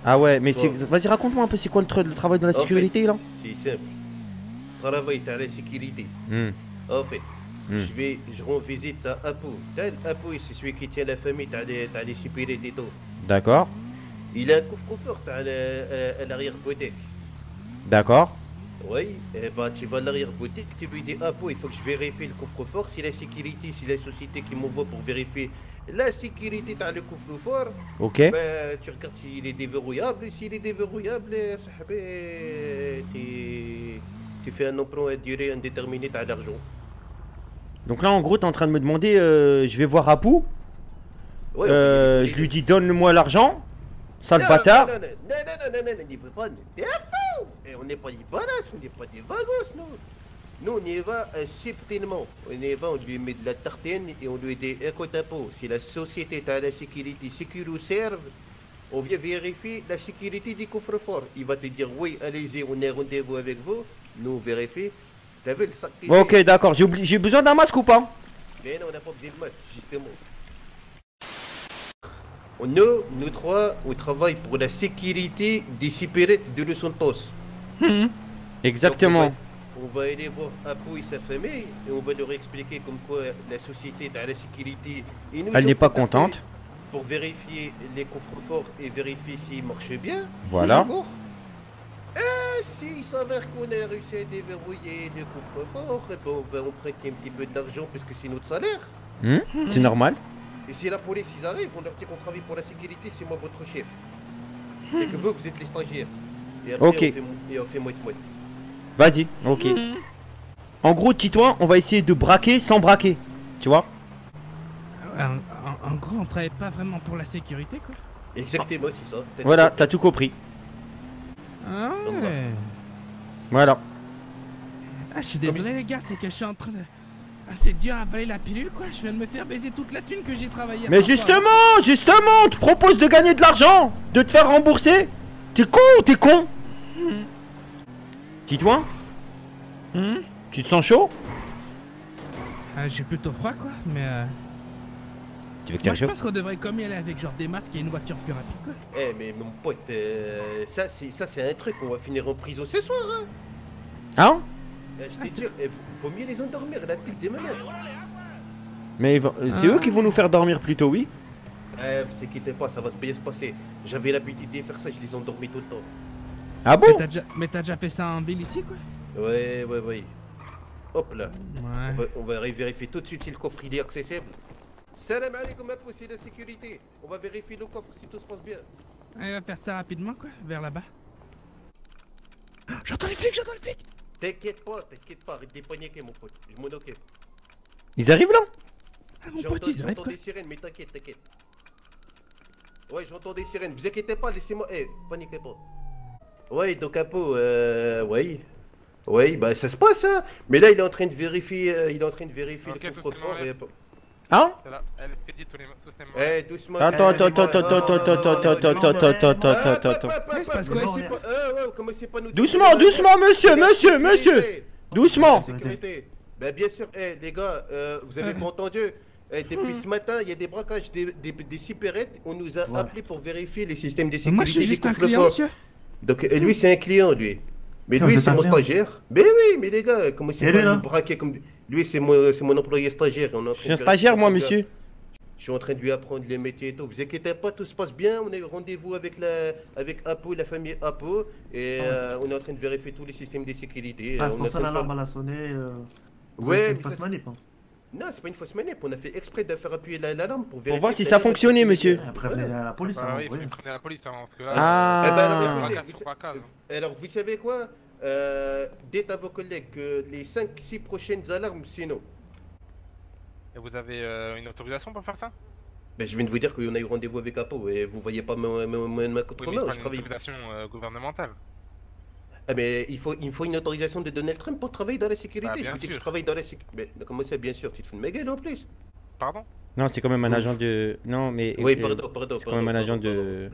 Ah ouais, mais Toi. vas-y, raconte-moi un peu, c'est quoi le travail de la sécurité là? C'est simple. Travail à la sécurité. Hmm, En fait, hmm. je rends visite à Apu. Apu, c'est celui qui tient la famille, t'as les sécurités et tout. D'accord, Il a un coffre-fort à l'arrière-boutique. d'accord. Oui, et bah tu vas à l'arrière-boutique, tu lui dis Apu, il faut que je vérifie le coffre-fort. Si la sécurité, si la société qui m'envoie pour vérifier la sécurité dans le coffre-fort, Ok. ben, tu regardes s'il est déverrouillable. S'il est déverrouillable, tu fais un emprunt à durée indéterminée à l'argent. Donc là, en gros, t'es en train de me demander, je vais voir Apu, Oui, on fait des je lui dis donne-moi l'argent, sale non, bâtard. non, n'y va pas. T'es un fou. Et on n'est pas des balasses, on n'est pas des vagos, non. Nous, on y va subtilement. On y va, on lui met de la tartine et on lui dit écoute un peu, si la société a la sécurité, ce qui nous serve, on vient vérifier la sécurité des coffres-forts. Il va te dire oui, allez-y, on est rendez-vous avec vous. Nous, on vérifie. T'as vu le sac qui Ok, d'accord, j'ai besoin d'un masque ou pas? Mais non, on n'a pas besoin de masque, justement. Nous trois, on travaille pour la sécurité des supérettes de Los Santos. Exactement. Donc, on va aller voir Apu et sa famille et on va leur expliquer comme quoi la société dans la sécurité. Ils nous Elle ont n'est pas contactés contente. pour vérifier les coffres-forts et vérifier s'ils marchent bien. Voilà. D'accord. Et s'il s'avère qu'on a réussi à déverrouiller le coffre-fort, eh ben, on va emprunter un petit peu d'argent puisque c'est notre salaire. Hmm, c'est normal. Et si la police ils arrivent, on leur dit qu'on travaille pour la sécurité, c'est moi votre chef. Et que vous êtes les stagiaires. Et après, Ok. on fait moite-moite. Vas-y, ok. En gros, Titouan, on va essayer de braquer sans braquer. Tu vois? En gros, on travaille pas vraiment pour la sécurité, quoi. Exactement, c'est ça. Voilà, t'as tout compris. Ah Donc, ouais. Voilà. Ah, je suis désolé, les gars, c'est que je suis en train de. Ah, c'est dur à avaler la pilule, quoi. Je viens de me faire baiser toute la thune que j'ai travaillé. Mais justement, on te propose de gagner de l'argent, de te faire rembourser. T'es con ou t'es con? Titouan, tu te sens chaud? J'ai plutôt froid, quoi, mais. Tu veux que Moi, t'ailles je chaud? pense qu'on devrait comme y aller avec genre des masques et une voiture plus rapide, quoi. Eh mais mon pote, ça c'est un truc, on va finir en prison ce soir, hein. Hein? Je te jure, faut mieux les endormir, la tête des malades. Mais c'est eux qui vont nous faire dormir plutôt, oui? Vous inquiétez pas, ça va bien se passer. J'avais l'habitude de faire ça, je les endormis tout le temps. Ah bon? Mais t'as déjà fait ça en ville ici, quoi? Ouais. Hop là. Ouais. On va vérifier tout de suite si le coffre il est accessible. Salam alaikum Apu, c'est la sécurité. On va vérifier le coffre si tout se passe bien. On va faire ça rapidement, quoi, vers là-bas. J'entends les flics! T'inquiète pas, arrête de paniquer mon pote, je m'en occupe. Ils arrivent là? Ah, mon pote, ils arrivent, J'entends quoi. des sirènes, mais t'inquiète. Ouais, j'entends des sirènes, vous inquiétez pas, laissez-moi. Paniquez pas. Ouais, donc Apu, ouais. Oui, bah ça se passe, hein. Mais là, il est en train de vérifier, Ok, le tous coffre-fort. les mains Hein? C'est là, elle est dit tous les mains. Doucement. Attends. C'est parce que c'est pas. Commencez pas à nous. Doucement, monsieur. Doucement. Ben bien sûr, les gars, vous avez pas entendu. Depuis ce matin, il y a des braquages des supérettes. On nous a appelé pour vérifier les systèmes de sécurité. Moi, je suis des juste un coffres-forts. client, monsieur. Donc, lui, c'est un client, lui. Mais Ah, lui, c'est c'est un mon client. stagiaire. Mais oui, mais les gars, comment c'est Et pas lui, là nous braquer comme. Lui, c'est mon employé stagiaire. On est en train Je suis un de stagiaire, vérifier moi, tout, monsieur. gars. Je suis en train de lui apprendre les métiers et tout. Vous inquiétez pas, tout se passe bien. On a eu rendez-vous avec Apu, la famille Apu. Et on est en train de vérifier tous les systèmes de sécurité. Ah, c'est On pour a ça fait l'alarme faire- elle a sonné. Vous Ouais, avez fait mais une fausse ça- manip. Hein. Non, c'est pas une fausse manip. On a fait exprès de faire appuyer l'alarme pour vérifier. voir si que ça la ligne fonctionnait, est monsieur. sécurisée. Après, venez à la police, Ah ça oui, il faut va. lui prévenir la police, hein, parce que là. Ah. Eh ben alors, Braquage écoutez, sur braquage, hein. alors, vous savez quoi? Dites à vos collègues que les 5-6 prochaines alarmes, sinon. Et vous avez une autorisation pour faire ça? Ben, je viens de vous dire qu'on a eu rendez-vous avec Apo et vous voyez pas ma Oui, mais contre-main, c'est pas je une travaille. autorisation gouvernementale. Ah, mais il me faut une autorisation de Donald Trump pour travailler dans la sécurité. Bah, bien je vous dis que je sûr. travaille dans la sécurité. Mais comment ça, bien sûr? Tu te fous de ma gueule en plus? Pardon? Non, c'est quand même un agent de. Non, mais. Oui, pardon. C'est quand même un agent de.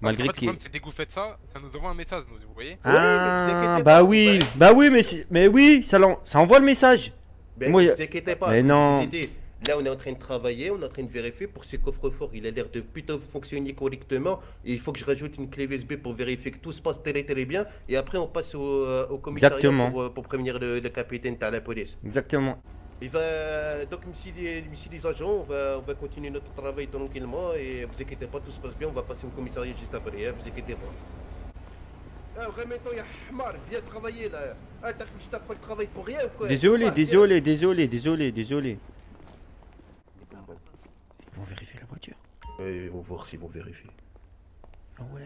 Malgré En fait, qu'il. le problème, c'est dès que vous faites ça, ça nous envoie un message, nous, vous voyez? mais vous Ah, inquiétez bah pas, oui, ouais. bah oui, mais oui, ça envoie le message. Ben, Moi, vous inquiétez pas. mais je non. vous ai dit, Là, on est en train de travailler, on est en train de vérifier pour ce coffre-fort. Il a l'air de plutôt fonctionner correctement. Et il faut que je rajoute une clé USB pour vérifier que tout se passe très très bien. Et après, on passe au commissariat pour prévenir le capitaine de la police. Exactement. Il va donc, monsieur les agents, on va continuer notre travail tranquillement. Et vous inquiétez pas, tout se passe bien. On va passer au commissariat juste après. Hein, vous inquiétez pas. Ah, remets-toi, ya Hamar, viens travailler là. Ah, t'as cru que je t'apprends le travail pour rien ou quoi? Désolé. Ils vont vérifier la voiture. Ils vont voir s'ils vont vérifier. Ah ouais.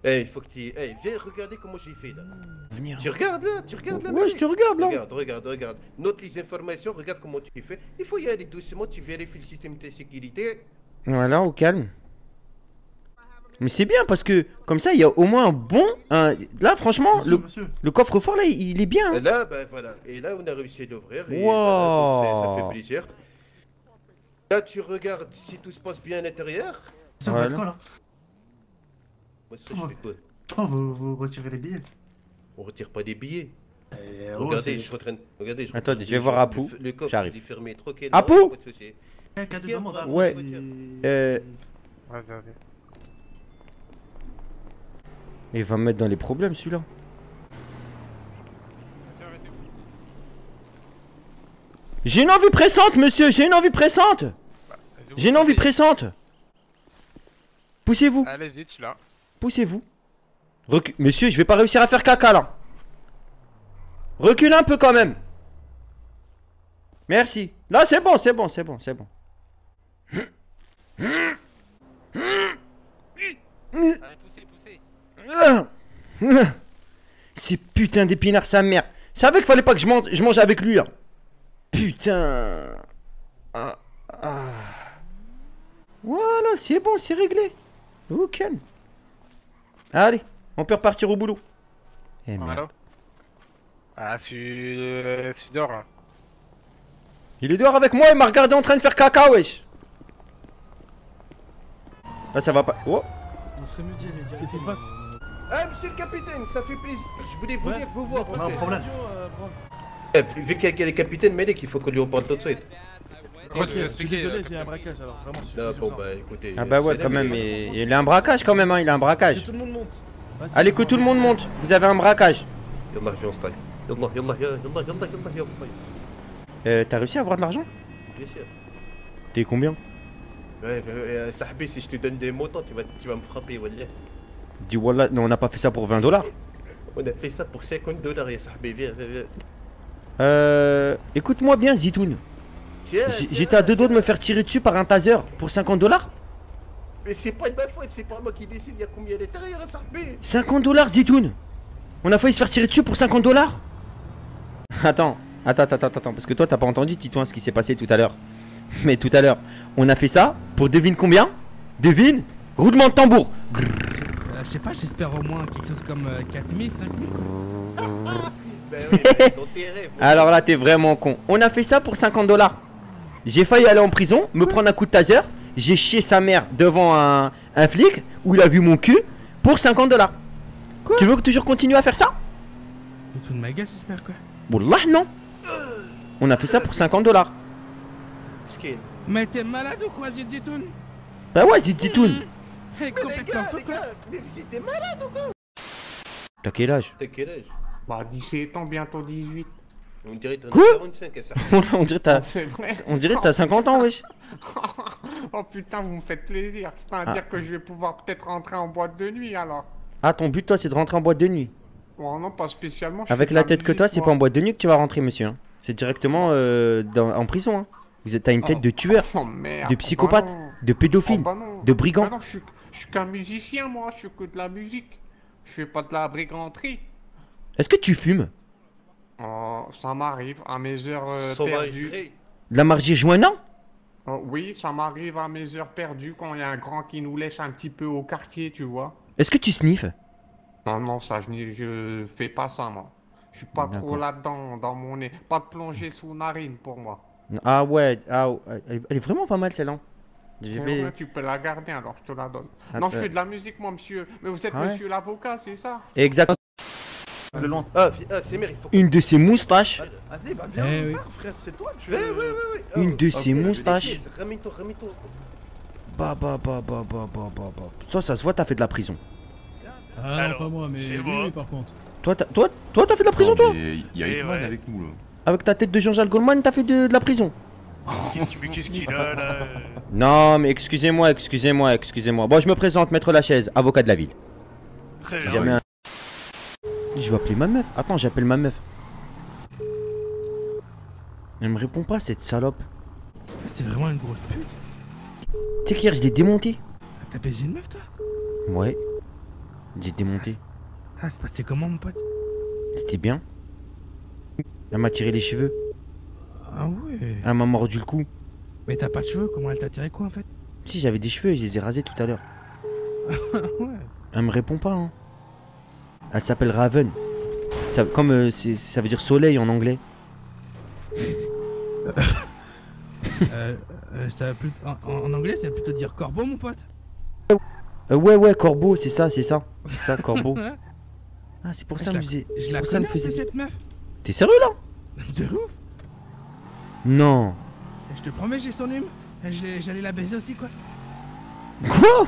Eh, il faut que tu... Eh, viens regarder comment j'ai fait là. Venir. Tu regardes là, Ouais, je te regarde là. Regarde. Note les informations, regarde comment tu fais. Il faut y aller doucement, tu vérifies le système de sécurité. Voilà, au calme. Mais c'est bien parce que comme ça, il y a au moins un bon. Là, franchement, Monsieur. le coffre-fort là, il est bien. Et là, ben voilà. Et là, on a réussi à l'ouvrir. Et Wow. voilà, donc ça fait plaisir. Là, tu regardes si tout se passe bien à l'intérieur. Ça Voilà. va être quoi là? Moi, ça, je fais quoi? Oh, vous retirez les billets. On retire pas des billets. Regardez, Je suis en train de... Regardez, je Attendez, retire- je vais voir Apu. Le coffre, J'arrive. il est fermé tranquillement. Apu pas de souci. Cas de demande à Ouais. Vas-y, vas-y. Il va me mettre dans les problèmes celui-là. Vas-y, arrêtez. J'ai une envie pressante, monsieur. J'ai une envie pressante. Vas-y, J'ai une vous envie pouvez- pressante. Poussez-vous. Allez-y, tu l'as. Poussez-vous. Monsieur, je vais pas réussir à faire caca là. Recule un peu quand même. Merci. Là, c'est bon. Allez, poussez. C'est putain d'épinards sa mère. Je savais qu'il fallait pas que je mange avec lui là. Putain. Voilà, c'est bon, c'est réglé. Ok. Allez, on peut repartir au boulot. Eh merde. Voilà. Ah, celui dehors là. Il est dehors avec moi, il m'a regardé en train de faire caca, wesh. Là, ça va pas. Oh. On serait mieux d'y aller. Qu'est-ce qui se passe? Ah, monsieur le capitaine, ça fait plaisir. Je voulais venir vous voir. Pas de problème. Vu qu'il y a le capitaine Melek, il faut qu'on lui reparle tout de suite. Ok, Je suis désolé, c'est un braquage alors. Vraiment, je suis Ah, désolé bon, sur ça. bah écoutez. Ah bah ouais, quand même, il a un braquage quand même, hein, il a un braquage. Que tout le monde monte. Vas-y, Allez, que tout le monde monte, vous avez un braquage. Yallah, viens, on se taille. Yallah. T'as réussi à avoir de l'argent? Bien sûr. T'es combien? Ouais, Sahbi, si je te donne des montants, tu vas me frapper, wallah. Dis wallah, non, on n'a pas fait ça pour 20 $. On a fait ça pour $50, ya Sahbi, viens. Écoute-moi bien, Zitoun. Tiens, J'étais à deux doigts de me faire tirer dessus par un taser pour 50 $. Mais c'est pas de ma faute, c'est pas moi qui décide, il y a combien à l'intérieur, Sahbi. 50 $, Zitoun. On a failli se faire tirer dessus pour 50 $. Attends, parce que toi t'as pas entendu, Titouan, ce qui s'est passé tout à l'heure. Mais tout à l'heure, on a fait ça pour devine combien? Devine. Roulement de tambour. Je sais pas, j'espère au moins quelque chose comme 4000, 5000 quoi. Ben oui, mais dans tes rêves. Alors là, t'es vraiment con. On a fait ça pour 50 $. J'ai failli aller en prison, me prendre un coup de taser. J'ai chié sa mère devant un flic où il a vu mon cul pour 50 $. Quoi? Tu veux toujours continuer à faire ça? Tu te fous de ma gueule, j'espère quoi. Wallah, non. On a fait ça pour 50 $. Skin. Mais t'es malade ou quoi, Zitoun? Bah ouais, Zitoun. Hey, Mais les complètement gars, fou quoi. mais vous étiez malade ou quoi? T'as quel âge? T'as quel âge? Bah 17 ans, bientôt 18. On dirait que t'en Quoi? as 45 à ça. On dirait que t'as 50 ans, wesh. Oh putain, vous me faites plaisir. C'est-à-dire que je vais pouvoir peut-être rentrer en boîte de nuit alors. Ah, ton but, toi, c'est de rentrer en boîte de nuit. Oh non, pas spécialement. je Avec fais de la tête que toi, musique, c'est pas moi. en boîte de nuit que tu vas rentrer, monsieur. hein. C'est directement en prison. Hein. T'as une tête de tueur, Oh merde. de psychopathe, bah non. de pédophile, Oh bah non. de brigand. Bah non, je suis qu'un musicien, moi. Je fais que de la musique. Je fais pas de la briganderie. Est-ce que tu fumes? Oh, ça m'arrive à mes heures Sauvage. perdues. De la marijuana? Oh, oui, ça m'arrive à mes heures perdues quand il y a un grand qui nous laisse un petit peu au quartier, tu vois. Est-ce que tu sniffes? Non, non, ça, je fais pas ça, moi. Je suis pas trop D'accord. là-dedans, dans mon nez. Pas de plongée sous narine pour moi. Ah ouais, elle est vraiment pas mal celle-là. Je C'est vais- vrai, tu peux la garder, alors je te la donne. Attends. Non, je fais de la musique, moi, monsieur. Mais vous êtes Ah ouais monsieur l'avocat, c'est ça? Exactement. Le long. c'est merde, il faut. Une de ses moustaches. Vas-y, bah viens, Eh oui. frère, c'est toi, tu Ouais. Une de ses moustaches. Ramène-toi. Bah. Toi, ça se voit, t'as fait de la prison. Ah non, Alors, pas moi, mais c'est lui, moi. oui, par contre. Toi, t'as fait de la prison, toi? Il y a Eh Hitman ouais. avec nous là. Avec ta tête de Jean-Jacques Goldman, t'as fait de la prison. Qu'est-ce qu'il a là Non, mais excusez-moi. Bon, je me présente, Maître Lachaise, avocat de la ville. Très Si bien. jamais un- Je vais appeler ma meuf. Attends, j'appelle ma meuf. Elle me répond pas, cette salope. Ah, c'est vraiment une grosse pute. Tu sais qu'hier, je l'ai démonté. Ah, t'as baisé une meuf, toi? Ouais. J'ai démonté. Ah, c'est passé comment, mon pote? C'était bien. Elle m'a tiré les cheveux. Ah ouais. Elle m'a mordu le cou. Mais t'as pas de cheveux, comment elle t'a tiré quoi, en fait? Si, j'avais des cheveux et je les ai rasés tout à l'heure. Ouais. Elle me répond pas, hein. Elle s'appelle Raven. Ça, comme ça veut dire soleil en anglais. Ça va plus... en anglais, ça va plutôt dire corbeau, mon pote. Ouais, corbeau, c'est ça. C'est ça, corbeau. Ah, c'est pour ça Je que la- me disais. Je C'est la pour ça connais, me faisait. cette meuf. T'es sérieux là? De ouf. Non. Je te promets, j'ai son hume. J'allais la baiser aussi, quoi. Quoi?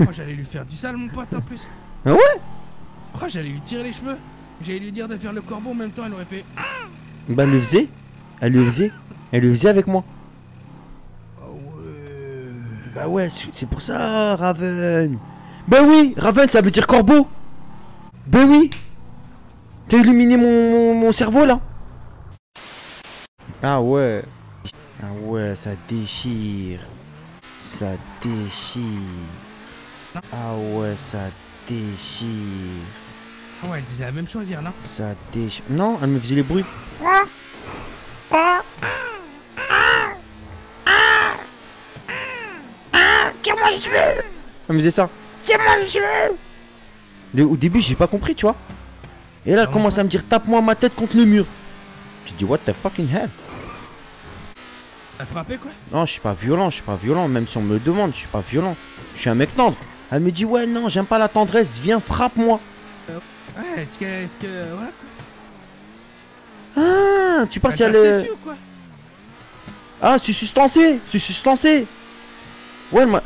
Oh, j'allais lui faire du sale, mon pote, en plus. Ah ouais? Oh, j'allais lui tirer les cheveux. J'allais lui dire de faire le corbeau en même temps, elle aurait fait... Bah, elle le faisait. Elle le faisait avec moi. Oh ouais... Bah ouais, c'est pour ça, Raven. Bah oui, Raven, ça veut dire corbeau. Bah oui. T'as illuminé mon cerveau là. Ah ouais. Ah ouais, ça déchire. Ça déchire. Ah ouais, ça déchire. Ah ouais, elle disait la même chose hier, non? Ça déchire. Non, elle me faisait les bruits. Tire-moi les cheveux. Elle me faisait ça. Tire-moi les cheveux. Au début, j'ai pas compris, tu vois. Et là, elle commence à me dire tape-moi ma tête contre le mur. J'ai dit what the fucking hell. T'as frappé, quoi? Non, je suis pas violent, même si on me le demande, je suis pas violent. Je suis un mec tendre. Elle me dit ouais, non, j'aime pas la tendresse, viens, frappe-moi. Ouais, est-ce que... Voilà, quoi. Ah, tu penses si Elle elle t'a est... séché ou quoi? Ah, c'est sustancé. Ouais, elle m'a...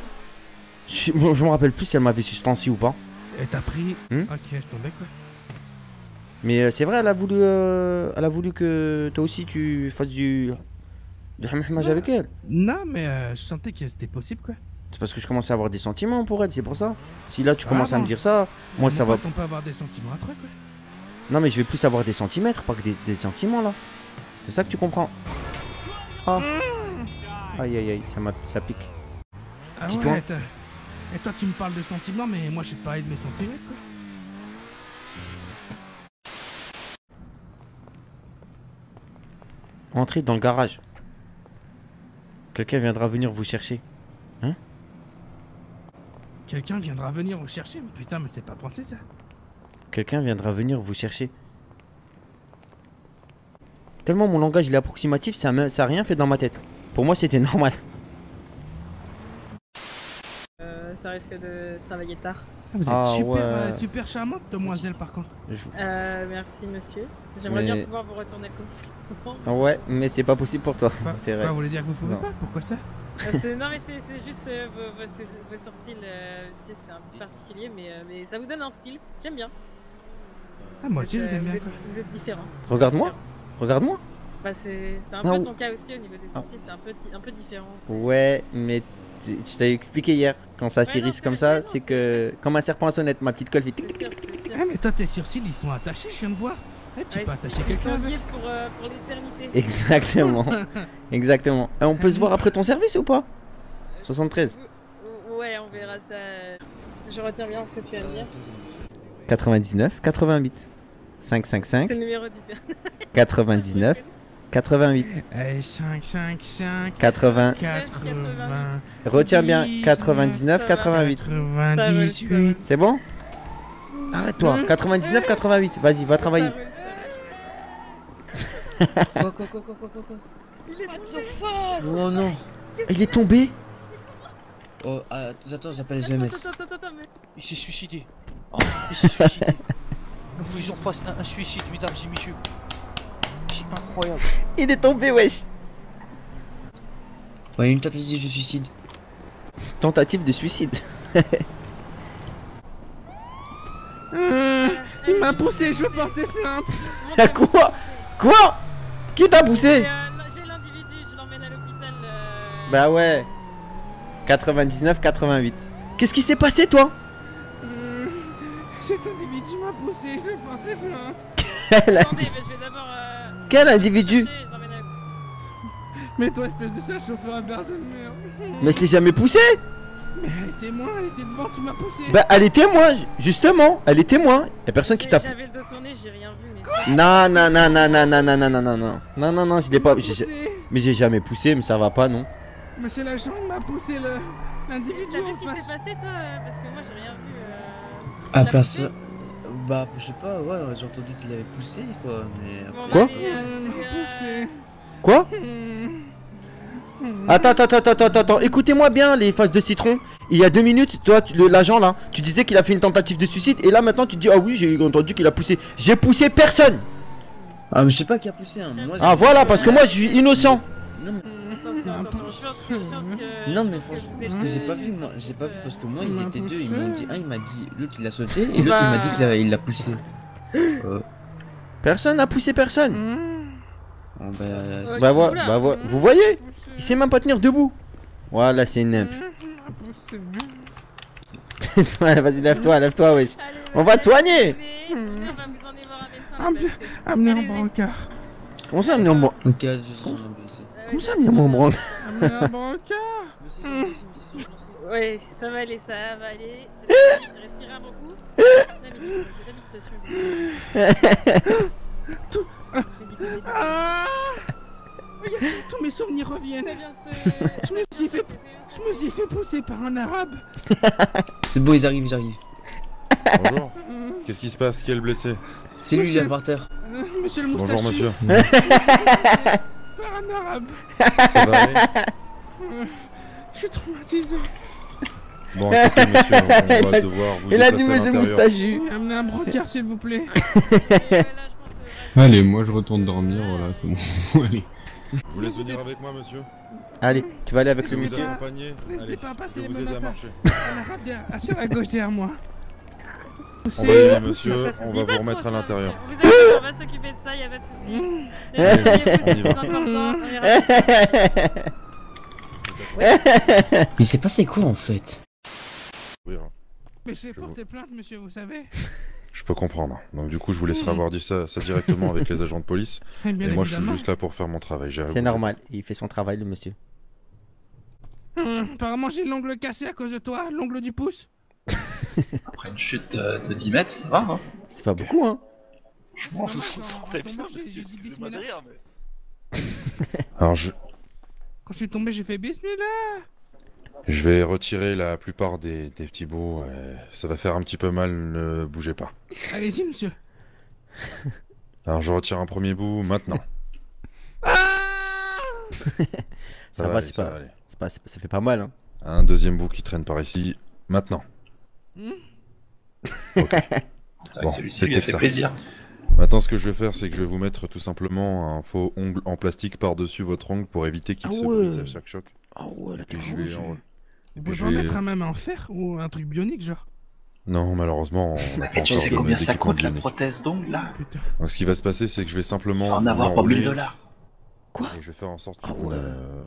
Bon, je me rappelle plus si elle m'avait sustancé ou pas. Et t'as pris... Hmm? Ok, c'est tombé, quoi. Mais c'est vrai, elle a voulu que toi aussi tu fasses du hamhamage avec elle. Non, mais je sentais que c'était possible, quoi. C'est parce que je commençais à avoir des sentiments pour elle, c'est pour ça. Si là tu commences à bon. me dire ça, moi ça va... On peut avoir des sentiments après, quoi. Non mais je vais plus avoir des centimètres, pas que des sentiments là. C'est ça que tu comprends. Ah. Aïe, ça pique. Ah Dis-toi. ouais, et toi tu me parles de sentiments, mais moi je sais te parler de mes centimètres, quoi. Entrez dans le garage. Quelqu'un viendra venir vous chercher. Hein? Quelqu'un viendra venir vous chercher? Putain, mais c'est pas français, ça. Quelqu'un viendra venir vous chercher. Tellement mon langage il est approximatif, ça a rien fait dans ma tête. Pour moi c'était normal. Ça risque de travailler tard. Vous êtes Ah, super, ouais. super charmante, demoiselle, par contre. Merci monsieur. J'aimerais Mais- bien pouvoir vous retourner le coup. Ouais, mais c'est pas possible pour toi. C'est vrai. Vous voulez dire que vous pouvez Non. pas? Pourquoi ça? Non mais c'est juste vos sourcils, c'est un peu particulier mais ça vous donne un style, j'aime bien. Ah, moi aussi, je les aime bien, quoi. Vous êtes différent. Regarde-moi. Regarde-moi. Bah c'est un Ah, peu ou- ton cas aussi au niveau des sourcils, t'es un peu différent. Ouais, mais je t'avais expliqué hier. Quand ça Ouais, s'irrisse non, comme c'est- ça, ouais, non, c'est c'est- que... Comme un serpent à sonnette, ma petite colle fait... tic, tic, tic. C'est sûr. Ah, mais toi, tes sourcils, ils sont attachés, je viens de voir. Eh, tu Ouais, peux attacher Ils quelqu'un sont avec. liés pour l'éternité. Exactement. Exactement. On peut se voir après ton service ou pas? 73. Ouais, on verra ça. Je retiens bien ce que tu viens de dire. 99, 88. 555, C'est le numéro du père. 99, 88. Eh, 5, 5, 5, 80. 80, Retiens bien, 99, 88. 98. C'est bon? Arrête-toi. 99, 88. Vas-y, va travailler. Quoi Oh non. Il est tombé. Oh, attends, j'appelle les EMS. Attends, mais... Il s'est suicidé. Oh, il s'est suicidé. Il faut que j'en fasse un suicide, mesdames et messieurs. C'est incroyable. Il est tombé, wesh. Ouais, une tentative de suicide. Tentative de suicide. Il m'a poussé, je veux porter plainte. Quoi? Quoi? Qui t'a poussé? J'ai l'individu, je l'emmène à l'hôpital. Bah ouais. 99-88. Qu'est-ce qui s'est passé, toi? Cet individu m'a poussé, je veux porter plainte. Quel, Attendez, mais je vais d'abord. Quel individu? je l'emmène à- Mais toi, espèce de sale chauffeur à barre de merde. Mais je l'ai jamais poussé. Mais elle était moi, elle était devant, tu m'as poussé. Bah elle est témoin, justement. Elle est témoin. Y'a personne qui t'a... J'avais le dos tourné, j'ai rien vu. Mais Non, non, non, non, non, non, non, non, non, non, non. Non, non, non, je l'ai pas... Poussé. Mais j'ai jamais poussé, mais ça va pas, non. Monsieur l'agent m'a poussé l'individu t'as vu en ce qui face. s'est passé, toi? Parce que moi, j'ai rien vu. Ah, il a personne. poussé Bah, je sais pas, ouais, j'ai entendu qu'il avait poussé, quoi, mais. Bon, Quoi? bah, allez, c'est, Poussé. Quoi? Attends, écoutez-moi bien les faces de citron. Il y a 2 minutes, toi, l'agent là, tu disais qu'il a fait une tentative de suicide et là maintenant tu dis ah oui j'ai entendu qu'il a poussé. J'ai poussé personne. Ah, mais je sais pas qui a poussé, hein. Moi, Ah voilà parce que moi je suis innocent. Non, mais, Attention, je pense que. non, mais je pense que franchement, vous êtes- parce que j'ai pas vu, moi, j'ai pas vu parce que moi ils On m'a étaient deux, ils poussé. m'ont dit, un il m'a dit, l'autre il a sauté et l'autre il m'a dit qu'il l'a poussé. Personne n'a poussé personne. Bon, bah, Bah Oula. voilà, vous voyez? Il sait même pas tenir debout. Voilà c'est une imp. Poussé. Ouais, vas-y lève-toi wesh. Allez, On va te soigner. On va vous emmener voir un médecin. Amenez en Allez-y. brancard. Comment ça amener en branle? ok, je suis en ambulance. Comment ça amener en branle? Amenez en brancard. Oui, ça va aller, ça va aller. Respirez un bon coup. La méditation. Ah, tous mes souvenirs reviennent. Très bien, Je me suis fait pousser par un arabe. C'est beau, ils arrivent. Bonjour. Qu'est-ce qui se passe? Qui est le blessé? C'est lui, Monsieur- le parterre. Monsieur le moustachu. Bonjour monsieur. Par un arabe. Ça va aller? Je suis traumatisé. Bon, écoutez monsieur, on va devoir vous Il a dit déplacer à monsieur l'intérieur. moustachu. Amenez un brancard s'il vous plaît. Allez, moi je retourne dormir, voilà, c'est bon. Allez. Je vous laisse venir avec moi monsieur. Allez, tu vas aller avec le Je vais monsieur. vous accompagner. Laissez Allez, pas passer je vais les vous aider à menottes. marcher. Un arabe derrière, assis à la gauche derrière moi. On va y aller monsieur, on va vous remettre à l'intérieur. Vous inquiétez, on va s'occuper de ça, y'a pas de soucis. On y va. Mais c'est passé quoi en fait? Oui, hein. Mais j'ai porté plainte monsieur, vous savez. Je peux comprendre. Donc du coup, je vous laisserai avoir dit ça directement avec les agents de police. Eh bien Et moi, je suis évidemment. juste là pour faire mon travail. J'ai rien à C'est vous normal, il fait son travail le monsieur. Apparemment j'ai l'ongle cassé à cause de toi, l'ongle du pouce. Après une chute de 10 mètres, ça va, hein? C'est pas beaucoup hein. Franchement, vous en sortez bien, J'ai monsieur, dit excusez-moi de bismillah. rire, mais... Alors, je Quand je suis tombé j'ai fait bismillah. vais retirer la plupart des petits bouts. Ça va faire un petit peu mal, ne bougez pas. Allez-y monsieur. Alors, je retire un premier bout maintenant. Ça va, aller, c'est ça pas, va aller. ça fait pas mal hein. Un deuxième bout qui traîne par ici, maintenant. Ok. Bon, celui-ci lui a c'était fait ça. plaisir. Maintenant, ce que je vais faire, c'est que je vais vous mettre tout simplement un faux ongle en plastique par-dessus votre ongle pour éviter qu'il Ah se ouais. brise à chaque choc. Ah ouais là t'es Et je vais rouge. Vous pouvez je pas vais- mettre un même en fer ou un truc bionique genre. Non, malheureusement, on n'a pas Et tu encore sais de combien ça d'équipement coûte la bionique. prothèse d'ongle là? Putain. Donc, ce qui va se passer, c'est que je vais Faut simplement en vous avoir pour l'enrouler 1000 $. Quoi? et je vais faire en sorte que Ah vous ouais. ne-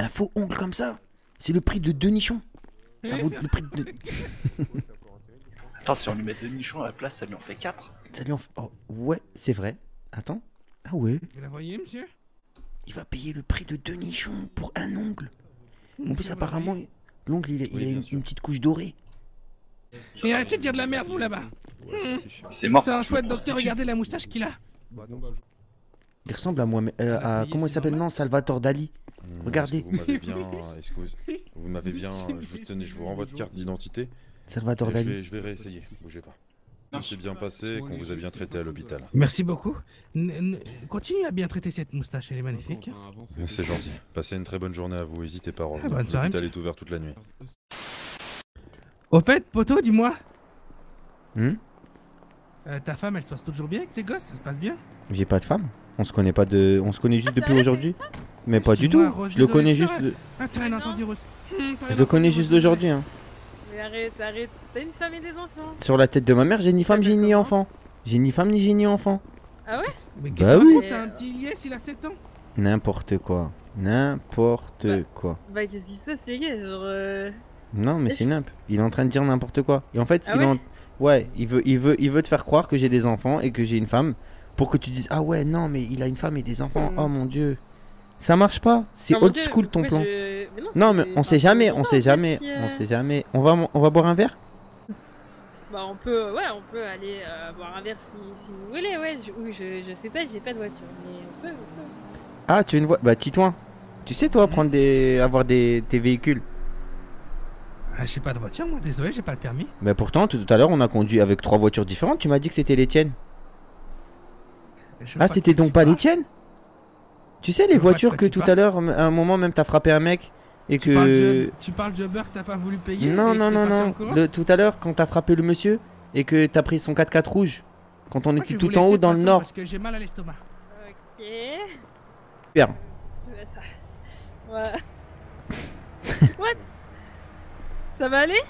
Un faux ongle comme ça? C'est le prix de 2 nichons. Ça vaut le prix de... Attends, si on lui met 2 nichons à la place, ça lui en fait 4. Ça lui en fait... Oh ouais, c'est vrai. Attends. Ah ouais. Vous la voyez monsieur? Il va payer le prix de 2 nichons pour un ongle. En plus Vous la apparemment, voyez l'ongle il a Oui, bien une sûr. petite couche dorée. Mais arrêtez de dire de la merde vous là-bas. C'est mort. C'est un chouette docteur, regardez la moustache qu'il a. Il ressemble à moi, à comment il s'appelle? Non, Salvatore Dali. Regardez. Est-ce que vous m'avez bien... vous m'avez bien... je vous renvoie votre carte d'identité. Salvatore Et Dali. je vais réessayer, bougez pas. Ça s'est bien passé et qu'on vous a bien traité à l'hôpital. Merci beaucoup. Continue à bien traiter cette moustache, elle est magnifique. C'est gentil. Passez une très bonne journée à vous, n'hésitez pas à revenir. bonne soirée, L'hôpital monsieur. est ouvert toute la nuit. Au fait, poto, dis-moi. Ta femme, elle se passe toujours bien avec tes gosses? Ça se passe bien? J'ai pas de femme. On se connaît pas de. On se connaît juste depuis aujourd'hui. Mais pas du Excuse-moi, tout. Rose, Je le désolé, connais c'est juste. vrai. Ah, t'as rien entendu, Rose. Je le connais juste d'aujourd'hui. Hein. Mais arrête, arrête. T'as une femme et des enfants. Sur la tête de ma mère, j'ai ni femme, j'ai ni enfant. J'ai ni femme, ni j'ai ni enfant. Ah ouais? Mais qu'est-ce Bah que tu oui. racontes? T'as un petit Ilyes, il a 7 ans. N'importe quoi. N'importe quoi. Bah qu'est-ce qui se passe, les gars? Genre. Non, mais c'est nimp. Il est en train de dire n'importe quoi. Et en fait, Ah ouais? ouais, il veut te faire croire que j'ai des enfants et que j'ai une femme pour que tu dises ah ouais non mais il a une femme et des enfants. Oh mon dieu, ça marche pas. C'est Oh mon old Dieu, school ton mais plan. Mais Non mais on sait jamais, on sait en fait, jamais, si, on sait jamais. On va boire un verre. Bah on peut aller boire un verre si vous voulez, ouais. Je sais pas, j'ai pas de voiture, mais on peut. Ah tu as une voix. Bah Titouan, tu sais toi avoir tes véhicules. Ah, j'ai pas de voiture, moi, désolé, j'ai pas le permis. Bah pourtant tout à l'heure on a conduit avec 3 voitures différentes. Tu m'as dit que c'était les tiennes. Ah c'était donc pas les tiennes? Tu sais les voitures que tout à l'heure à un moment même t'as frappé un mec et que Tu parles de Uber que t'as pas voulu payer? non et non que t'es non parti non en courant? tout à l'heure quand t'as frappé le monsieur et que t'as pris son 4x4 rouge quand on Moi, était je vais tout vous en laisser haut de dans toute le façon nord. Parce que j'ai mal à l'estomac. Ok. Super. Ouais. What? Ça va aller?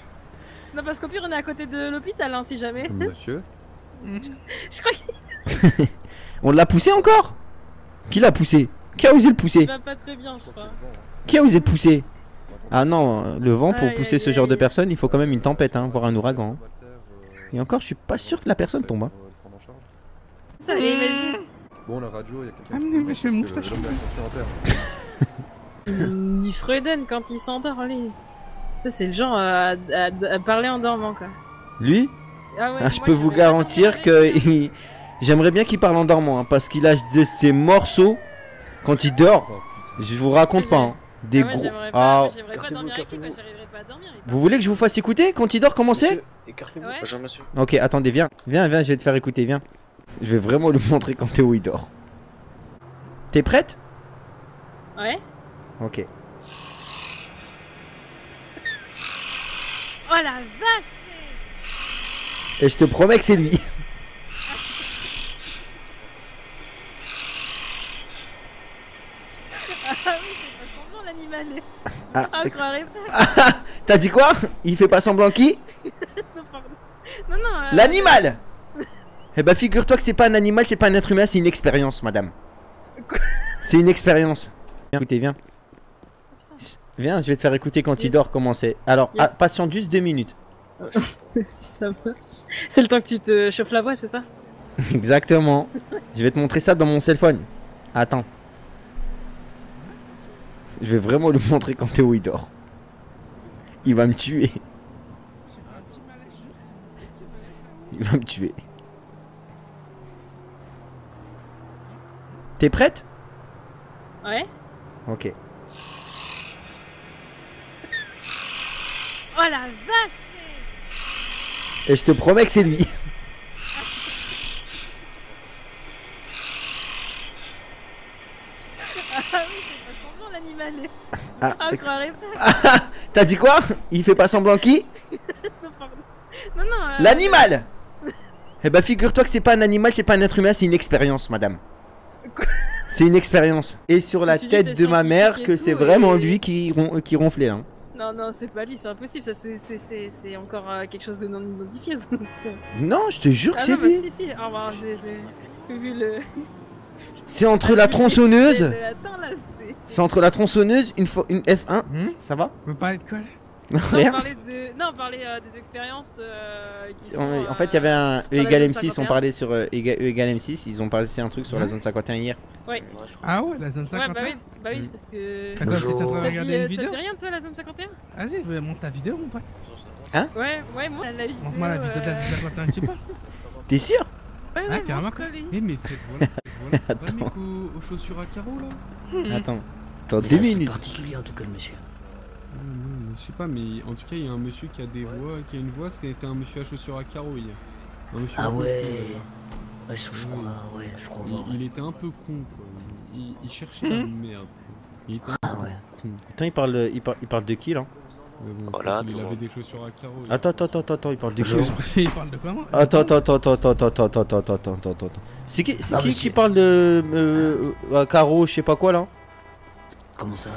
Non parce qu'au pire on est à côté de l'hôpital hein, si jamais. Monsieur. Je crois qu'il On l'a poussé encore? Qui l'a poussé? Qui a osé le pousser? va pas très bien je crois. Qui a osé le pousser? Ah non, le vent pour Aïe, pousser aïe, ce genre de aïe. personne, il faut quand même une tempête, hein, voire un ouragan. Et encore, je suis pas sûr que la personne tombe. Hein. Ça allait, imagine. Bon, la radio, il y a quelqu'un. Amenez, monsieur Moustache. Il freudonne quand il s'endort, lui. Ça, c'est le genre à parler en dormant, quoi. Lui? Ah ouais, Ah, je moi, peux vous vais garantir que j'aimerais bien qu'il parle en dormant, hein, parce qu'il a ses morceaux quand il dort. Je vous raconte pas, hein. Des Ah ouais, gros. j'aimerais Ah. pas dormir avec lui, quoi. J'arriverais pas à dormir. Vous voulez que je vous fasse écouter quand il dort? Comment c'est? Écartez-vous. Ouais. Bonjour monsieur. Ok, attendez, viens, je vais te faire écouter, viens. Je vais vraiment lui montrer quand Théo il dort. T'es prête? Ouais. Ok. Oh la vache! Et je te promets que c'est lui. Ah oui, c'est pas semblant l'animal. Ah, Ah, on croirait pas. Ah, t'as dit quoi? Il fait pas semblant qui? Non, pardon. Non, non. L'animal! Eh bah figure-toi que c'est pas un animal, c'est pas un être humain, c'est une expérience, madame. C'est une expérience. Viens, écoutez, viens. Viens, je vais te faire écouter quand il dort comment c'est. Alors, Yes. patiente juste 2 minutes. Si ça marche. C'est le temps que tu te chauffes la voix, c'est ça? Exactement. Je vais te montrer ça dans mon cell phone. Attends. Je vais vraiment lui montrer quand Théo il dort. Il va me tuer. Il va me tuer. T'es prête? Ouais. Ok. Oh la vache! Et je te promets que c'est lui. Ah oui, c'est pas semblant l'animal. Ah, Ah, on croirait pas. Ah, t'as dit quoi? Il fait pas semblant qui? Non, pardon. Non, non. L'animal! Eh bah figure-toi que c'est pas un animal, c'est pas un être humain, c'est une expérience, madame. C'est une expérience. Et sur la me suis dit, tête t'es de ma mère scientifique et que c'est tout, vraiment et- lui qui ronflait là. Non, non, c'est pas lui, c'est impossible. Ça, c'est encore quelque chose de non identifié. Ça. Non, je te jure que Ah c'est non, bah lui. si, si. Au revoir, j'ai vu le. C'est entre la tronçonneuse. Attends là, c'est. C'est entre la tronçonneuse, une F1. Ça va? On peut parler de quoi là? Non, Rien. on parlait des expériences. Qui En fait, il y avait un E sur la égale zone M6, on 51. parlait sur E égale M6, ils ont parlé un truc sur la zone 51 hier. Ouais. Ah ouais, la zone Ouais, 51. bah oui, parce que. T'as quoi, t'es en train de Ça regarder dit, une vidéo? Ça te dit rien, toi, la zone 51? Vas-y, monte ta vidéo, mon pote. Hein? Ouais, moi, la vidéo. Montre-moi la vidéo de la zone 51, tu parles? T'es sûr? Ouais, Ah, carrément. Eh, mais cette voix-là, c'est pas le mec aux chaussures à carreaux là? Attends. Attends, 2 minutes. particulier en tout cas le monsieur. Non, je sais pas, mais en tout cas, il y a un monsieur qui a des voix, qui a une voix, c'était un monsieur à chaussures à carreaux hier. Un monsieur Ah un peu ouais. con, Ouais, je crois, ouais, je crois. il était un peu con quoi. Il cherchait la merde. Il était un peu con. Attends, il parle de qui là? Mais bon, Voilà, il tout le avait monde. des chaussures à carreaux. Attends, il parle de Bonjour. quoi? Il parle de quoi, moi? Attends. C'est qui parle de carreaux, je sais pas quoi là? Comment ça?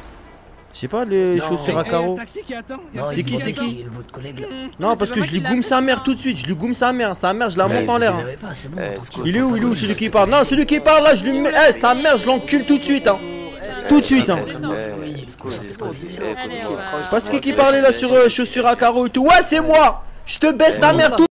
Je sais pas, les Non. chaussures à Eh, carreaux. taxi qui attend. Non, C'est qui, c'est qui? votre collègue là. Non, parce que je lui goume sa mère tout de suite, je lui goume sa mère, je la monte en l'air. Vous pas, c'est bon, tranquille. Il est où celui qui parle? Non, celui qui parle là, je lui mets. Eh, sa mère, je l'encule tout de suite, hein. Tout de suite, hein. Je sais pas ce qui parlait là sur chaussures à carreaux et tout. Ouais, c'est moi. Je te baisse ta mère tout.